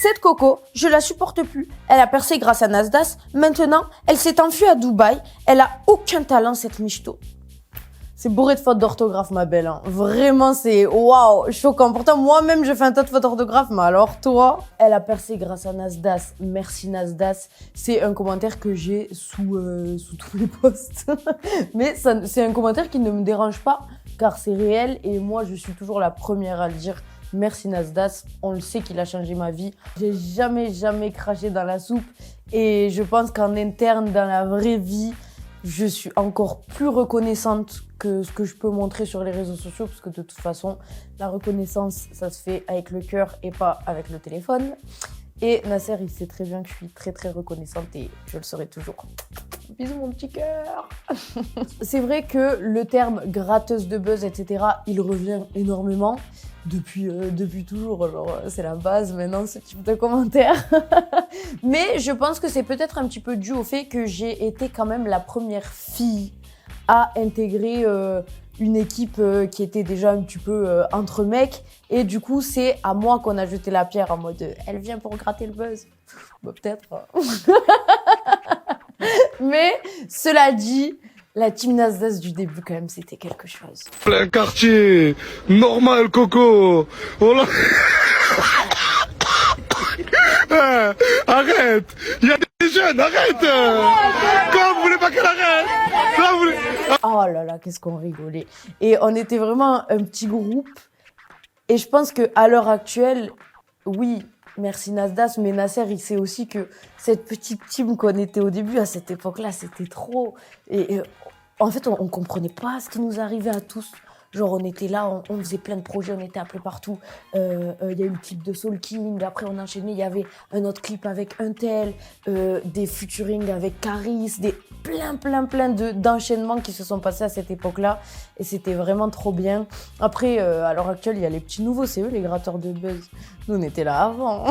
Cette Coco, je la supporte plus. Elle a percé grâce à Nasdaq. Maintenant, elle s'est enfuie à Dubaï. Elle a aucun talent, cette michto. C'est bourré de fautes d'orthographe, ma belle. Hein. Vraiment, c'est waouh, choquant. Pourtant, moi-même, je fais un tas de fautes d'orthographe. Mais alors, toi, elle a percé grâce à Nasdaq. Merci, Nasdaq. C'est un commentaire que j'ai sous tous les posts. Mais c'est un commentaire qui ne me dérange pas, car c'est réel. Et moi, je suis toujours la première à le dire. Merci, Nasdaq. On le sait qu'il a changé ma vie. J'ai jamais craché dans la soupe. Et je pense qu'en interne, dans la vraie vie, je suis encore plus reconnaissante que ce que je peux montrer sur les réseaux sociaux, parce que de toute façon, la reconnaissance, ça se fait avec le cœur et pas avec le téléphone. Et Nasser, il sait très bien que je suis très reconnaissante et je le serai toujours. Bisous mon petit cœur. C'est vrai que le terme gratteuse de buzz, etc., il revient énormément depuis toujours. Genre, c'est la base maintenant, ce type de commentaire. Mais je pense que c'est peut-être un petit peu dû au fait que j'ai été quand même la première fille à intégrer une équipe qui était déjà un petit peu entre mecs. Et du coup, c'est à moi qu'on a jeté la pierre en mode « Elle vient pour gratter le buzz ». Bah, peut-être. Mais cela dit, la team Nasdaq du début, quand même, c'était quelque chose. Plein quartier, normal, Coco. Oh là. Arrête, il y a des jeunes, arrête. Comment vous voulez pas qu'elle arrête? Comment vous voulez... Oh là là, qu'est-ce qu'on rigolait. Et on était vraiment un petit groupe. Et je pense qu'à l'heure actuelle, oui, merci Nasdaq, mais Nasser, il sait aussi que cette petite team qu'on était au début, à cette époque-là, c'était trop. Et en fait, on comprenait pas ce qui nous arrivait à tous. Genre, on était là, on faisait plein de projets, on était appelés partout. Il y a eu le clip de Soul King, après on enchaînait, il y avait un autre clip avec un tel, des featuring avec Caris, des plein d'enchaînements qui se sont passés à cette époque-là. Et c'était vraiment trop bien. Après, à l'heure actuelle, il y a les petits nouveaux, c'est eux les gratteurs de buzz. Nous, on était là avant.